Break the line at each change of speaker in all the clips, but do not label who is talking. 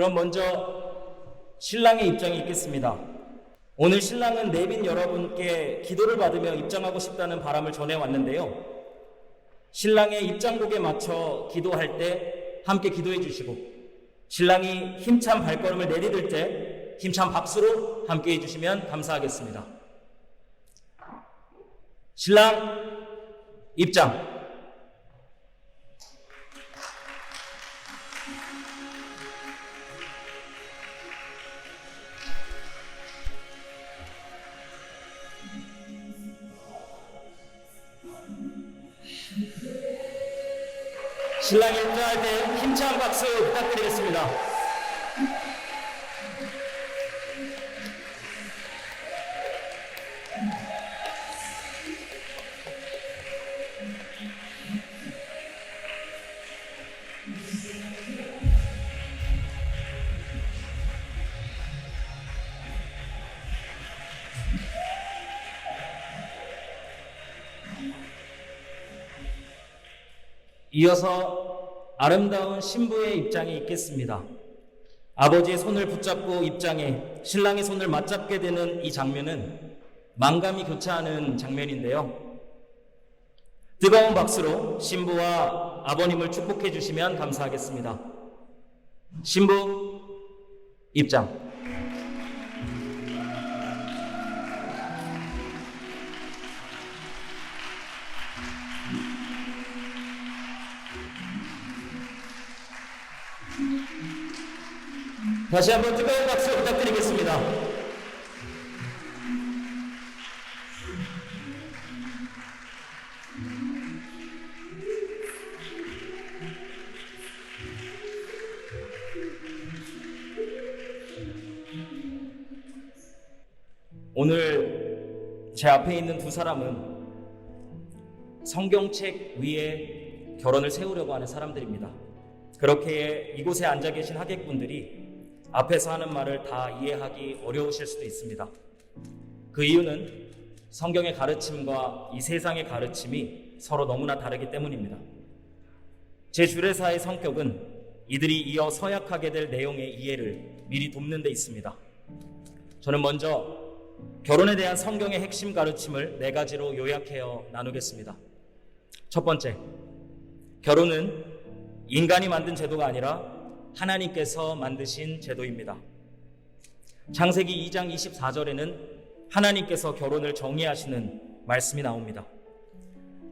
그럼 먼저 신랑의 입장이 있겠습니다. 오늘 신랑은 내빈 여러분께 기도를 받으며 입장하고 싶다는 바람을 전해왔는데요. 신랑의 입장곡에 맞춰 기도할 때 함께 기도해 주시고, 신랑이 힘찬 발걸음을 내디딜 때 힘찬 박수로 함께 해주시면 감사하겠습니다. 신랑 입장. 신랑이 입장할 때 힘찬 박수 부탁드리겠습니다. 이어서 아름다운 신부의 입장이 있겠습니다. 아버지의 손을 붙잡고 입장해 신랑의 손을 맞잡게 되는 이 장면은 만감이 교차하는 장면인데요. 뜨거운 박수로 신부와 아버님을 축복해 주시면 감사하겠습니다. 신부 입장. 다시 한번 뜨거운 박수 부탁드리겠습니다. 오늘 제 앞에 있는 두 사람은 성경책 위에 결혼을 세우려고 하는 사람들입니다. 그렇게 이곳에 앉아 계신 하객분들이 앞에서 하는 말을 다 이해하기 어려우실 수도 있습니다. 그 이유는 성경의 가르침과 이 세상의 가르침이 서로 너무나 다르기 때문입니다. 제 주례사의 성격은 이들이 이어 서약하게 될 내용의 이해를 미리 돕는 데 있습니다. 저는 먼저 결혼에 대한 성경의 핵심 가르침을 4가지로 요약해서 나누겠습니다. 첫 번째, 결혼은 인간이 만든 제도가 아니라 하나님께서 만드신 제도입니다. 창세기 2장 24절에는 하나님께서 결혼을 정의하시는 말씀이 나옵니다.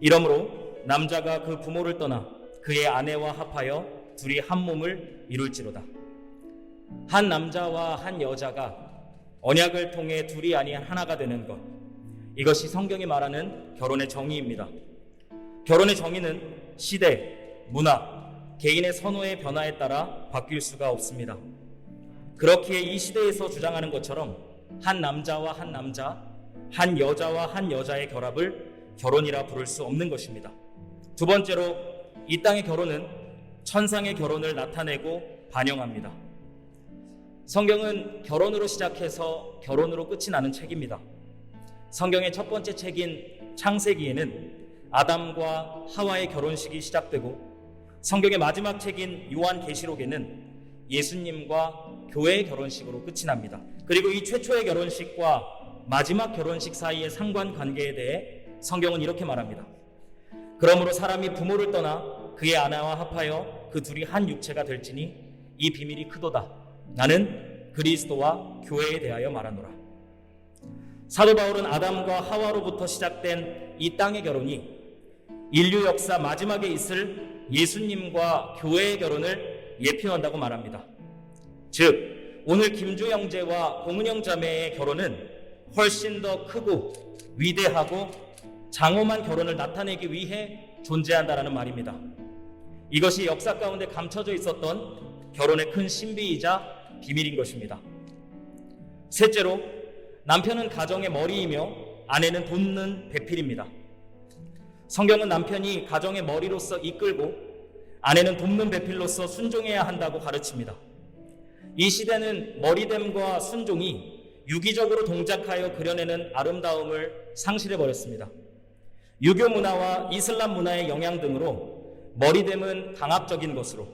이러므로 남자가 그 부모를 떠나 그의 아내와 합하여 둘이 한 몸을 이룰지로다. 한 남자와 한 여자가 언약을 통해 둘이 아닌 하나가 되는 것, 이것이 성경이 말하는 결혼의 정의입니다. 결혼의 정의는 시대, 문화, 개인의 선호의 변화에 따라 바뀔 수가 없습니다. 그렇기에 이 시대에서 주장하는 것처럼 한 남자와 한 남자, 한 여자와 한 여자의 결합을 결혼이라 부를 수 없는 것입니다. 두 번째로, 이 땅의 결혼은 천상의 결혼을 나타내고 반영합니다. 성경은 결혼으로 시작해서 결혼으로 끝이 나는 책입니다. 성경의 첫 번째 책인 창세기에는 아담과 하와의 결혼식이 시작되고, 성경의 마지막 책인 요한계시록에는 예수님과 교회의 결혼식으로 끝이 납니다. 그리고 이 최초의 결혼식과 마지막 결혼식 사이의 상관관계에 대해 성경은 이렇게 말합니다. 그러므로 사람이 부모를 떠나 그의 아내와 합하여 그 둘이 한 육체가 될지니 이 비밀이 크도다. 나는 그리스도와 교회에 대하여 말하노라. 사도 바울은 아담과 하와로부터 시작된 이 땅의 결혼이 인류 역사 마지막에 있을 예수님과 교회의 결혼을 예표한다고 말합니다. 즉, 오늘 김주 형제와 공은영 자매의 결혼은 훨씬 더 크고 위대하고 장엄한 결혼을 나타내기 위해 존재한다라는 말입니다. 이것이 역사 가운데 감춰져 있었던 결혼의 큰 신비이자 비밀인 것입니다. 셋째로, 남편은 가정의 머리이며 아내는 돕는 배필입니다. 성경은 남편이 가정의 머리로서 이끌고 아내는 돕는 배필로서 순종해야 한다고 가르칩니다. 이 시대는 머리됨과 순종이 유기적으로 동작하여 그려내는 아름다움을 상실해버렸습니다. 유교 문화와 이슬람 문화의 영향 등으로 머리됨은 강압적인 것으로,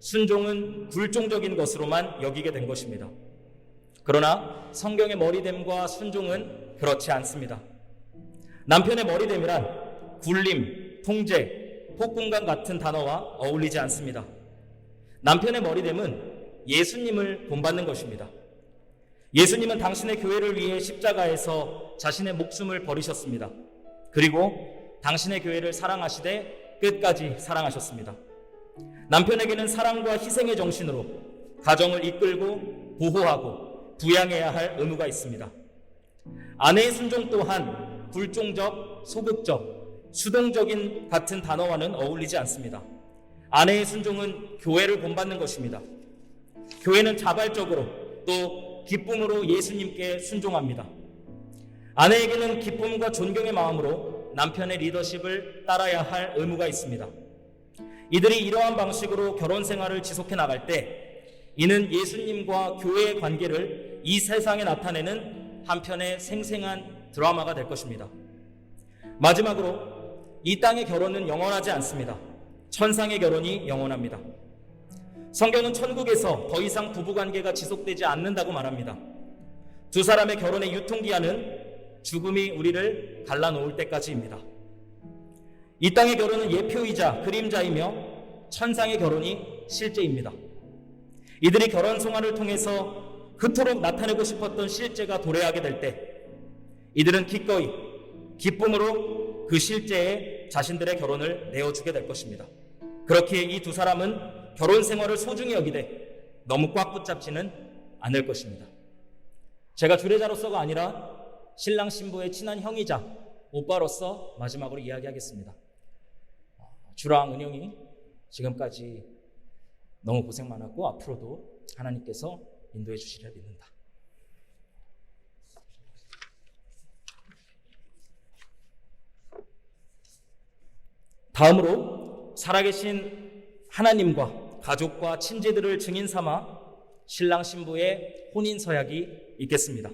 순종은 굴종적인 것으로만 여기게 된 것입니다. 그러나 성경의 머리됨과 순종은 그렇지 않습니다. 남편의 머리됨이란 굴림, 통제, 폭군감 같은 단어와 어울리지 않습니다. 남편의 머리됨은 예수님을 본받는 것입니다. 예수님은 당신의 교회를 위해 십자가에서 자신의 목숨을 버리셨습니다. 그리고 당신의 교회를 사랑하시되 끝까지 사랑하셨습니다. 남편에게는 사랑과 희생의 정신으로 가정을 이끌고 보호하고 부양해야 할 의무가 있습니다. 아내의 순종 또한 굴종적, 소극적, 수동적인 같은 단어와는 어울리지 않습니다. 아내의 순종은 교회를 본받는 것입니다. 교회는 자발적으로 또 기쁨으로 예수님께 순종합니다. 아내에게는 기쁨과 존경의 마음으로 남편의 리더십을 따라야 할 의무가 있습니다. 이들이 이러한 방식으로 결혼 생활을 지속해 나갈 때 이는 예수님과 교회의 관계를 이 세상에 나타내는 한편의 생생한 드라마가 될 것입니다. 마지막으로 이 땅의 결혼은 영원하지 않습니다. 천상의 결혼이 영원합니다. 성경은 천국에서 더 이상 부부관계가 지속되지 않는다고 말합니다. 두 사람의 결혼의 유통기한은 죽음이 우리를 갈라놓을 때까지입니다. 이 땅의 결혼은 예표이자 그림자이며 천상의 결혼이 실제입니다. 이들이 결혼 생활을 통해서 그토록 나타내고 싶었던 실제가 도래하게 될 때 이들은 기꺼이 기쁨으로 그 실제에 자신들의 결혼을 내어주게 될 것입니다. 그렇기에 이 두 사람은 결혼 생활을 소중히 여기되 너무 꽉 붙잡지는 않을 것입니다. 제가 주례자로서가 아니라 신랑 신부의 친한 형이자 오빠로서 마지막으로 이야기하겠습니다. 주랑 은영이 지금까지 너무 고생 많았고 앞으로도 하나님께서 인도해 주시리라 믿는다. 다음으로 살아계신 하나님과 가족과 친지들을 증인 삼아 신랑 신부의 혼인 서약이 있겠습니다.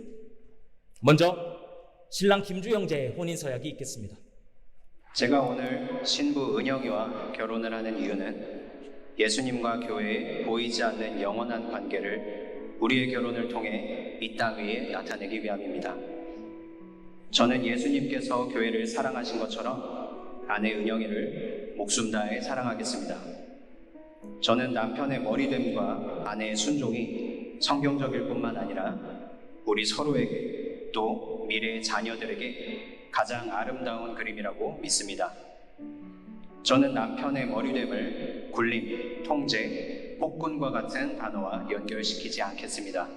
먼저 신랑 김주 형제의 혼인 서약이 있겠습니다.
제가 오늘 신부 은영이와 결혼을 하는 이유는 예수님과 교회의 보이지 않는 영원한 관계를 우리의 결혼을 통해 이 땅 위에 나타내기 위함입니다. 저는 예수님께서 교회를 사랑하신 것처럼 아내 은영이를 목숨 다해 사랑하겠습니다. 저는 남편의 머리됨과 아내의 순종이 성경적일 뿐만 아니라 우리 서로에게 또 미래의 자녀들에게 가장 아름다운 그림이라고 믿습니다. 저는 남편의 머리됨을 굴림, 통제, 폭군과 같은 단어와 연결시키지 않겠습니다.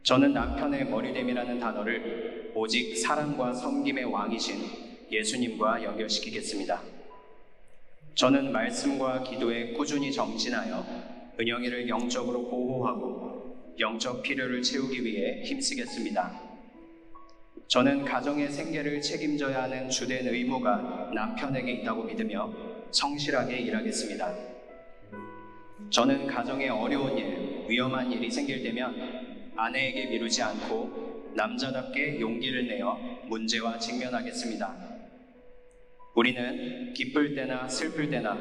저는 남편의 머리됨이라는 단어를 오직 사랑과 섬김의 왕이신 예수님과 연결시키겠습니다. 저는 말씀과 기도에 꾸준히 정진하여 은영이를 영적으로 보호하고 영적 필요를 채우기 위해 힘쓰겠습니다. 저는 가정의 생계를 책임져야 하는 주된 의무가 남편에게 있다고 믿으며 성실하게 일하겠습니다. 저는 가정에 어려운 일, 위험한 일이 생길 때면 아내에게 미루지 않고 남자답게 용기를 내어 문제와 직면하겠습니다. 우리는 기쁠 때나 슬플 때나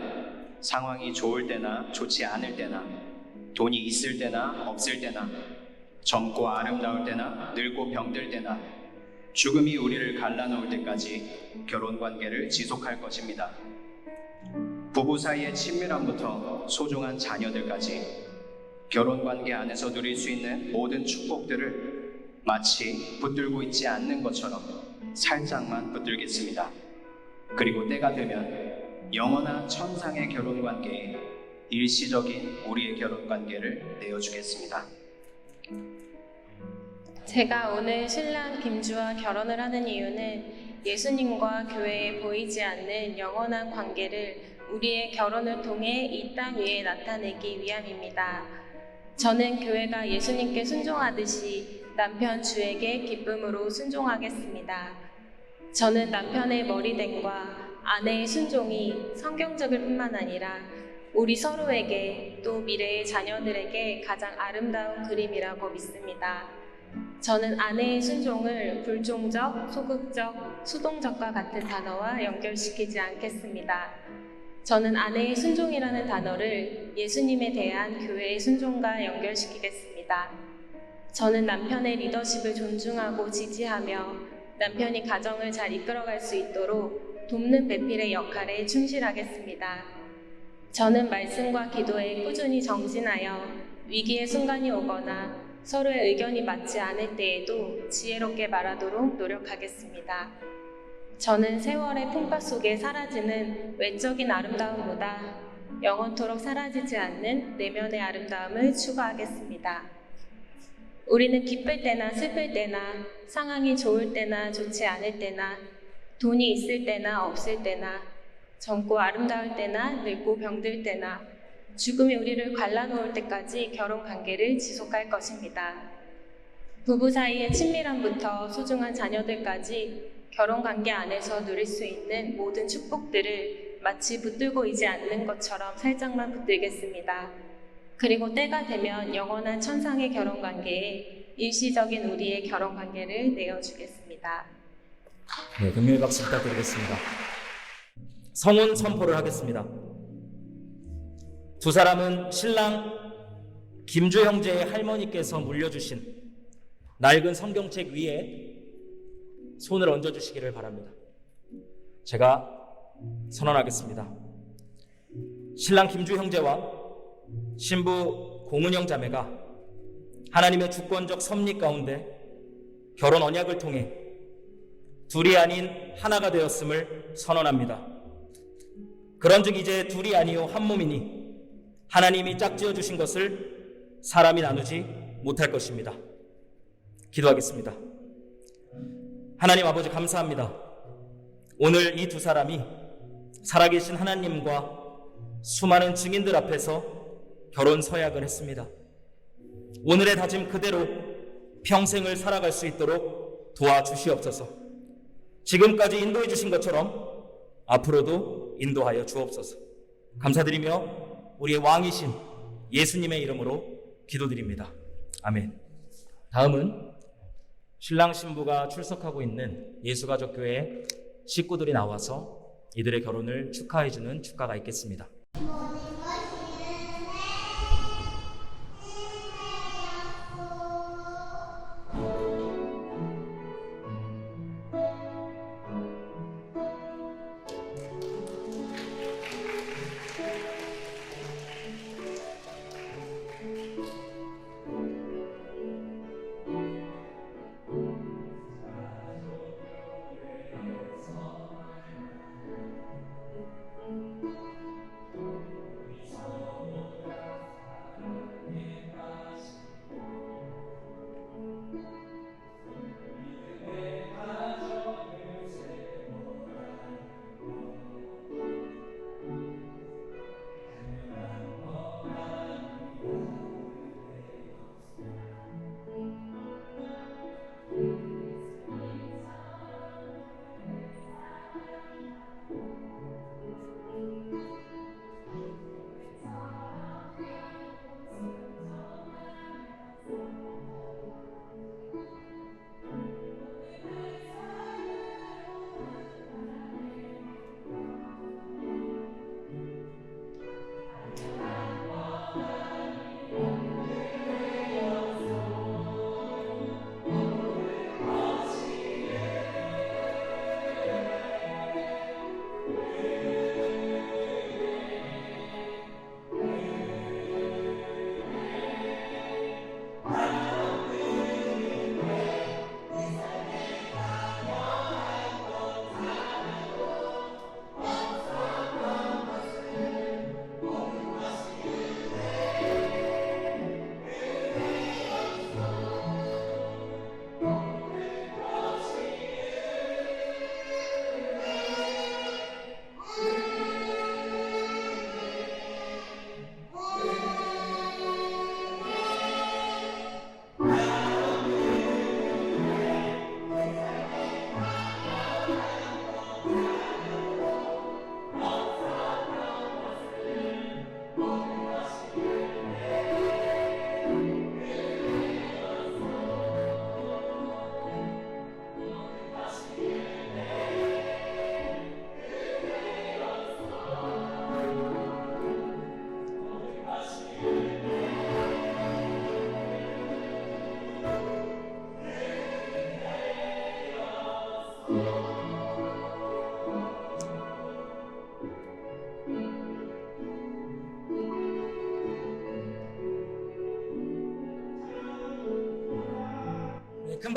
상황이 좋을 때나 좋지 않을 때나 돈이 있을 때나 없을 때나 젊고 아름다울 때나 늙고 병들 때나 죽음이 우리를 갈라놓을 때까지 결혼관계를 지속할 것입니다. 부부 사이의 친밀함부터 소중한 자녀들까지 결혼관계 안에서 누릴 수 있는 모든 축복들을 마치 붙들고 있지 않는 것처럼 살짝만 붙들겠습니다. 그리고 때가 되면 영원한 천상의 결혼관계에 일시적인 우리의 결혼관계를 내어주겠습니다.
제가 오늘 신랑 김주와 결혼을 하는 이유는 예수님과 교회에 보이지 않는 영원한 관계를 우리의 결혼을 통해 이 땅 위에 나타내기 위함입니다. 저는 교회가 예수님께 순종하듯이 남편 주에게 기쁨으로 순종하겠습니다. 저는 남편의 머리됨과 아내의 순종이 성경적일 뿐만 아니라 우리 서로에게 또 미래의 자녀들에게 가장 아름다운 그림이라고 믿습니다. 저는 아내의 순종을 불종적, 소극적, 수동적과 같은 단어와 연결시키지 않겠습니다. 저는 아내의 순종이라는 단어를 예수님에 대한 교회의 순종과 연결시키겠습니다. 저는 남편의 리더십을 존중하고 지지하며 남편이 가정을 잘 이끌어갈 수 있도록 돕는 배필의 역할에 충실하겠습니다. 저는 말씀과 기도에 꾸준히 정진하여 위기의 순간이 오거나 서로의 의견이 맞지 않을 때에도 지혜롭게 말하도록 노력하겠습니다. 저는 세월의 풍파 속에 사라지는 외적인 아름다움보다 영원토록 사라지지 않는 내면의 아름다움을 추구하겠습니다. 우리는 기쁠 때나 슬플 때나 상황이 좋을 때나 좋지 않을 때나 돈이 있을 때나 없을 때나 젊고 아름다울 때나 늙고 병들 때나 죽음이 우리를 갈라놓을 때까지 결혼 관계를 지속할 것입니다. 부부 사이의 친밀함부터 소중한 자녀들까지 결혼 관계 안에서 누릴 수 있는 모든 축복들을 마치 붙들고 있지 않는 것처럼 살짝만 붙들겠습니다. 그리고 때가 되면 영원한 천상의 결혼 관계에 일시적인 우리의 결혼 관계를 내어주겠습니다.
네, 금요일 박수 부탁드리겠습니다. 성혼 선포를 하겠습니다. 두 사람은 신랑 김주 형제의 할머니께서 물려주신 낡은 성경책 위에 손을 얹어주시기를 바랍니다. 제가 선언하겠습니다. 신랑 김주 형제와 신부 공은영 자매가 하나님의 주권적 섭리 가운데 결혼 언약을 통해 둘이 아닌 하나가 되었음을 선언합니다. 그런즉 이제 둘이 아니요 한 몸이니 하나님이 짝지어 주신 것을 사람이 나누지 못할 것입니다. 기도하겠습니다. 하나님 아버지 감사합니다. 오늘 이 두 사람이 살아계신 하나님과 수많은 증인들 앞에서 결혼 서약을 했습니다. 오늘의 다짐 그대로 평생을 살아갈 수 있도록 도와주시옵소서. 지금까지 인도해 주신 것처럼 앞으로도 인도하여 주옵소서. 감사드리며 우리의 왕이신 예수님의 이름으로 기도드립니다. 아멘. 다음은 신랑 신부가 출석하고 있는 예수가족교회 식구들이 나와서 이들의 결혼을 축하해주는 축가가 있겠습니다.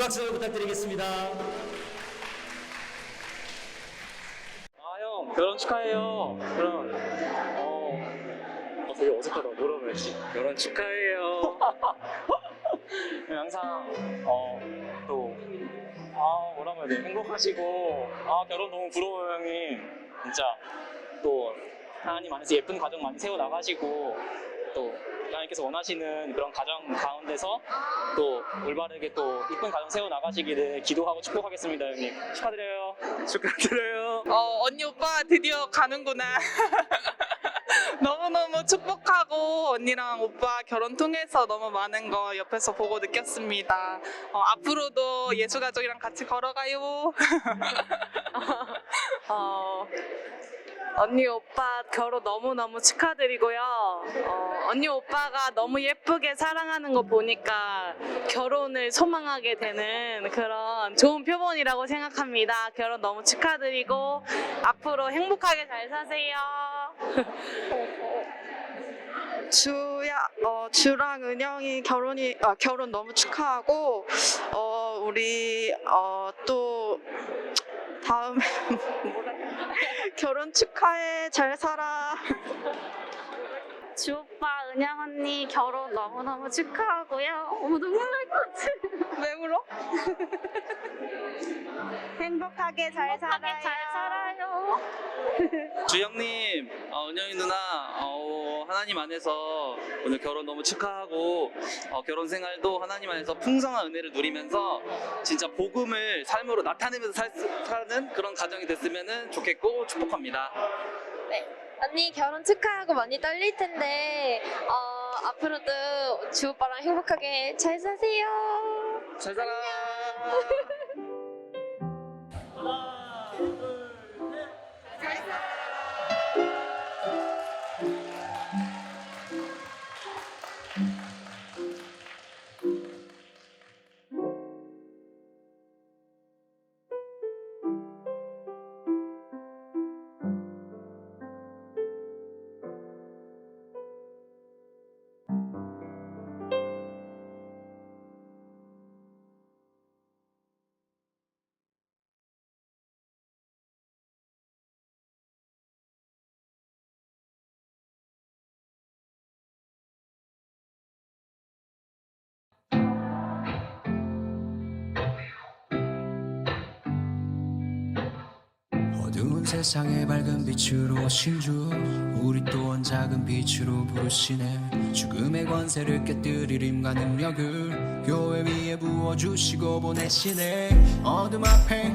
박수 부탁드리겠습니다.
형, 결혼 축하해요. 그럼, 되게 어색하다. 뭐라 그랬지? 결혼 축하해요. 항상, 뭐라고 해야 돼? 행복하시고, 결혼 너무 부러워요, 형님. 진짜, 또, 하나님 안에서 예쁜 가정 많이 세워나가시고, 또, 하나님께서 원하시는 그런 가정 가운데서 또 올바르게 또 이쁜 가정 세워나가시기를 기도하고 축복하겠습니다, 형님. 축하드려요. 축하드려요.
언니 오빠 드디어 가는구나. 너무너무 축복하고 언니랑 오빠 결혼 통해서 너무 많은 거 옆에서 보고 느꼈습니다. 앞으로도 예수 가족이랑 같이 걸어가요.
언니 오빠 결혼 너무너무 축하드리고요. 언니 오빠가 너무 예쁘게 사랑하는 거 보니까 결혼을 소망하게 되는 그런 좋은 표본이라고 생각합니다. 결혼 너무 축하드리고 앞으로 행복하게 잘 사세요.
주랑 은영이 결혼 너무 축하하고 우리 또 다음에 결혼 축하해. 잘 살아.
주 오빠, 은영 언니 결혼 너무너무 축하하고요. 눈물 날 것 같아.
왜 울어?
행복하게 잘 살아요.
주영님, 은영이 누나, 하나님 안에서 오늘 결혼 너무 축하하고 결혼 생활도 하나님 안에서 풍성한 은혜를 누리면서 진짜 복음을 삶으로 나타내면서 사는 그런 가정이 됐으면 좋겠고 축복합니다.
네. 언니 결혼 축하하고 많이 떨릴 텐데 앞으로도 주 오빠랑 행복하게 잘 사세요.
잘 살아.
어두운 세상의 밝은 빛으로 오신 주, 우리 또한 작은 빛으로 부르시네. 죽음의 권세를 깨뜨릴 힘과 능력을 교회 위에 부어주시고 보내시네. 어둠 앞에